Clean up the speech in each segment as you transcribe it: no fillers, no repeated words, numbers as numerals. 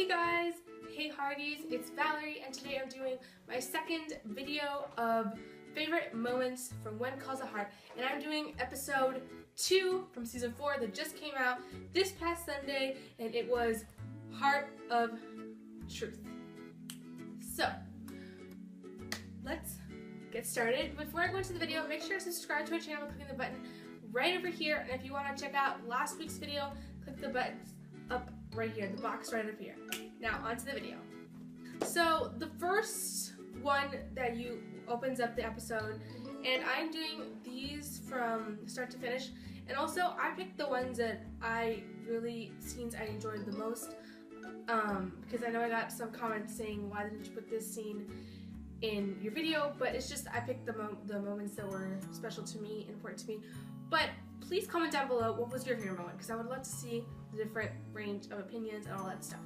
Hey guys, hey Hearties, it's Valerie, and today I'm doing my second video of favorite moments from When Calls a Heart, and I'm doing episode 2 from season 4 that just came out this past Sunday, and it was Heart of Truth. So, let's get started. Before I go into the video, make sure to subscribe to my channel by clicking the button right over here, and if you want to check out last week's video, click the buttons up right here, the box right up here. Now, onto the video. So, the first one that opens up the episode, and I'm doing these from start to finish, and also I picked the ones that scenes I enjoyed the most, because I know I got some comments saying, why didn't you put this scene in your video? But it's just, I picked the moments that were special to me, important to me. But please comment down below, what was your favorite moment, because I would love to see the different range of opinions and all that stuff.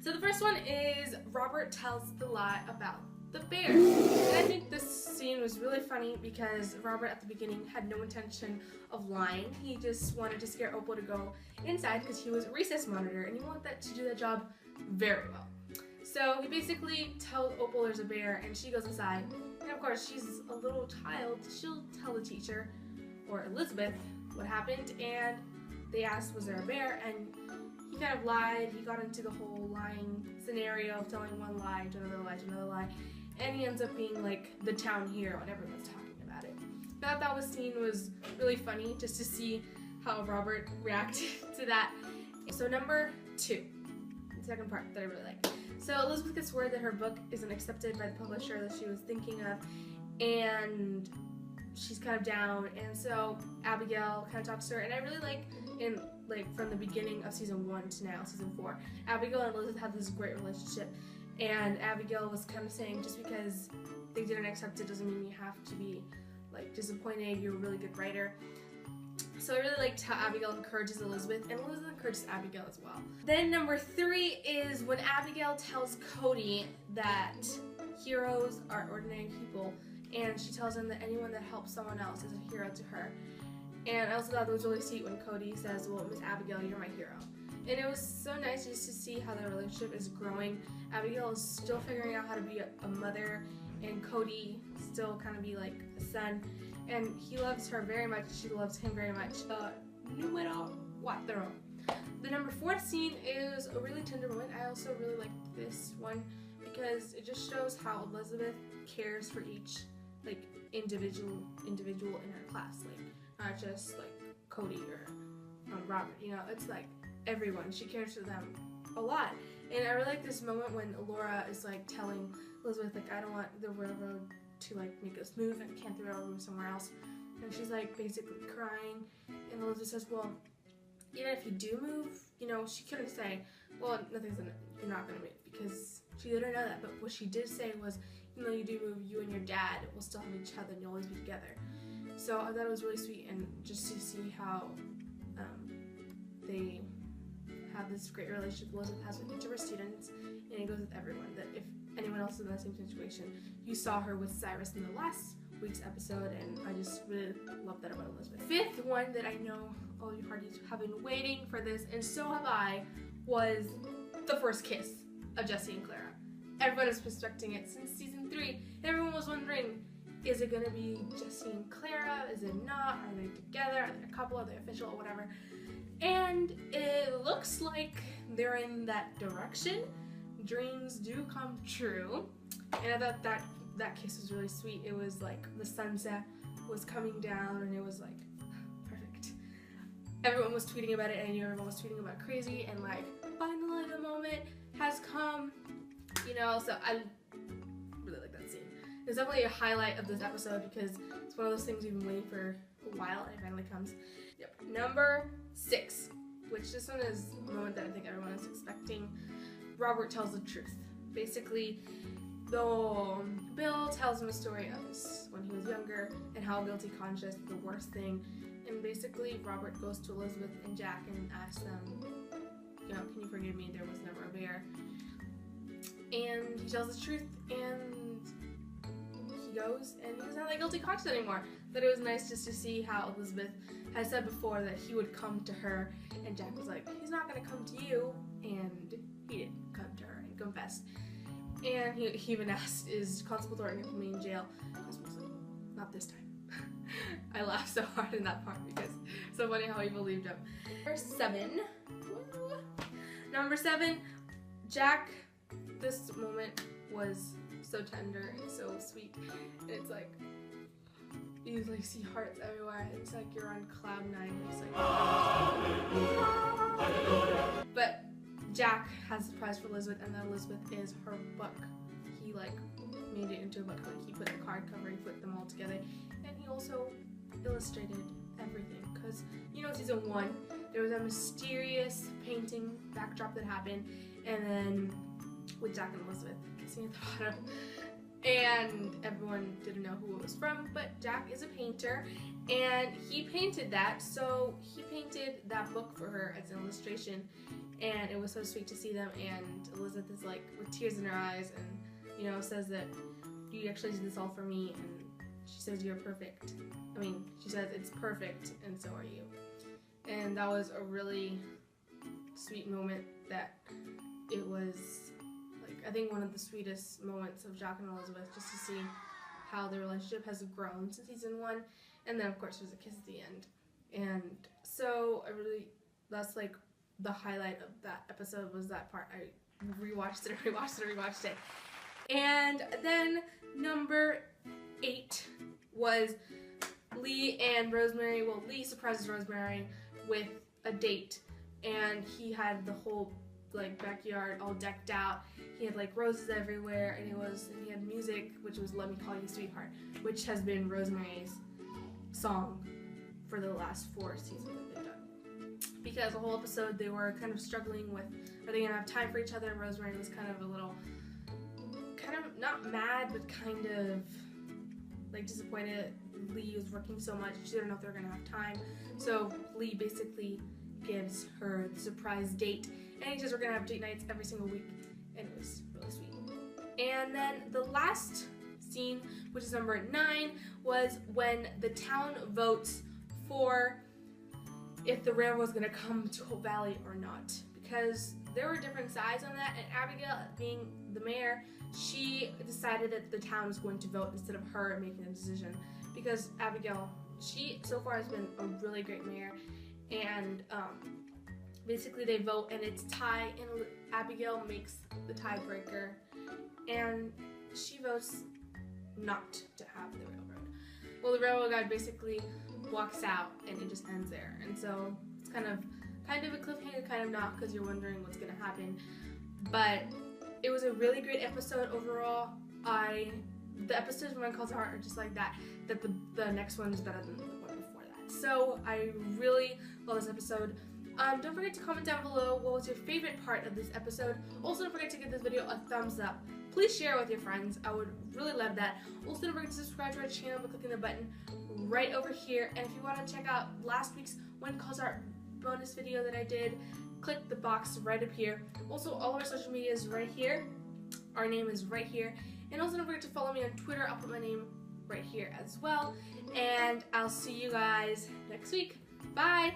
So the first one is Robert tells the lie about the bear. And I think this scene was really funny because Robert at the beginning had no intention of lying. He just wanted to scare Opal to go inside because he was a recess monitor and he wanted that to do that job very well. So he basically tells Opal there's a bear and she goes inside. And of course she's a little child, she'll tell the teacher, or Elizabeth, what happened, and they asked was there a bear, and he kind of lied. He got into the whole lying scenario of telling one lie to another lie to another lie, and he ends up being like the town hero and everyone's talking about it. I thought that scene was really funny just to see how Robert reacted to that. So number 2, the second part that I really like. So Elizabeth gets word that her book isn't accepted by the publisher that she was thinking of, and she's kind of down, and so Abigail kind of talks to her, and I really like from the beginning of season 1 to now season 4, Abigail and Elizabeth have this great relationship, and Abigail was kind of saying just because they didn't accept it doesn't mean you have to be like disappointed, you're a really good writer. So I really liked how Abigail encourages Elizabeth, and Elizabeth encourages Abigail as well. Then number 3 is when Abigail tells Cody that heroes are ordinary people, and she tells him that anyone that helps someone else is a hero to her. And I also thought it was really sweet when Cody says, well, Miss Abigail, you're my hero. And it was so nice just to see how their relationship is growing. Abigail is still figuring out how to be a mother, and Cody still kind of be like a son. And he loves her very much, she loves him very much. Número 4. The number 4 scene is a really tender moment. I also really like this one because it just shows how Elizabeth cares for each individual in her class, not just Cody or Robert, it's like everyone. She cares for them a lot. And I really like this moment when Laura is telling Elizabeth, I don't want the railroad to make us move, and can't the railroad move somewhere else, and she's basically crying, and Elizabeth says, well, even if you do move, she couldn't say, well, you're not gonna move, because she didn't know that. But what she did say was, even though you do move, you and your dad will still have each other and you'll always be together. So I thought it was really sweet, and just to see how they have this great relationship Elizabeth has with each of her students, and it goes with everyone, that if anyone else is in the same situation, you saw her with Cyrus in the last week's episode, and I just really love that about Elizabeth. 5th one that I know all you Hearties have been waiting for this, and so have I, was the first kiss of Jessie and Clara. Everyone was expecting it since season 3. Everyone was wondering, is it going to be Jessie and Clara? Is it not? Are they together? Are they a couple? Are they official? Whatever. And it looks like they're in that direction. Dreams do come true. And I thought that kiss was really sweet. It was the sunset was coming down, and it was perfect. Everyone was tweeting about it, and I knew everyone was tweeting about crazy, and finally the moment has come. So I really like that scene. It's definitely a highlight of this episode because it's one of those things we've been waiting for a while, and it finally comes. Yep. Number 6, which this one is a moment that I think everyone is expecting. Robert tells the truth. Basically, Bill tells him a story of when he was younger and how guilty conscious is the worst thing. And basically, Robert goes to Elizabeth and Jack and asks them, can you forgive me? There was never a bear. And he tells the truth, and he goes, and he's not guilty conscious anymore. But it was nice just to see how Elizabeth had said before that he would come to her, and Jack was like, he's not going to come to you, and he confessed. And he even asked, is Constable Thornton gonna put me in jail? Constable was like, not this time. I laughed so hard in that part because it's so funny how he believed him. Number 7, Jack. This moment was so tender and so sweet, and it's like you like see hearts everywhere. It's like you're on cloud 9. It's like, but Jack has a surprise for Elizabeth, and that Elizabeth is her book. He like made it into a book. Like he put the card cover, he put them all together, and he also illustrated everything. Because you know, season 1, there was a mysterious painting backdrop that happened, and then with Jack and Elizabeth kissing at the bottom, and everyone didn't know who it was from, but Jack is a painter, and he painted that, so he painted that book for her as an illustration, and it was so sweet to see them. And Elizabeth is like with tears in her eyes, and you know, says that you actually did this all for me, and she says you're perfect. I mean, she says it's perfect, and so are you. And that was a really sweet moment. That it was like, I think one of the sweetest moments of Jack and Elizabeth, just to see how their relationship has grown since season 1. And then of course there's a kiss at the end. And so that's like the highlight of that episode, was that part. I rewatched it. And then number 8 was Lee and Rosemary. Well, Lee surprises Rosemary with a date, and he had the whole like backyard all decked out. He had like roses everywhere, and he had music, which was "Let Me Call You Sweetheart," which has been Rosemary's song for the last 4 seasons that they've done. Because the whole episode they were kind of struggling with, are they gonna have time for each other? And Rosemary was kind of a little, kind of not mad, but kind of like disappointed. Lee was working so much, she didn't know if they were gonna have time. So Lee basically gives her the surprise date, and he says we're gonna have date nights every single week, and it was really sweet. And then the last scene, which is number 9, was when the town votes for if the railroad was gonna come to Hope Valley or not, because there were different sides on that, and Abigail, being the mayor, she decided that the town was going to vote instead of her making the decision, because Abigail, she so far has been a really great mayor. And basically they vote, and it's tie, and Abigail makes the tiebreaker, and she votes not to have the railroad. Well, the railroad guy basically walks out, and it just ends there. And so it's kind of a cliffhanger, kind of not, because you're wondering what's gonna happen. But it was a really great episode overall. The episodes from When Calls the Heart are just like that. That the next one is better than the one before that. So I really love this episode. Don't forget to comment down below what was your favorite part of this episode. Also, don't forget to give this video a thumbs up. Please share it with your friends. I would really love that. Also, don't forget to subscribe to our channel by clicking the button right over here. And if you want to check out last week's When Calls the Heart bonus video that I did, click the box right up here. Also, all of our social media is right here. Our name is right here. And also, don't forget to follow me on Twitter. I'll put my name right here as well. And I'll see you guys next week. Bye!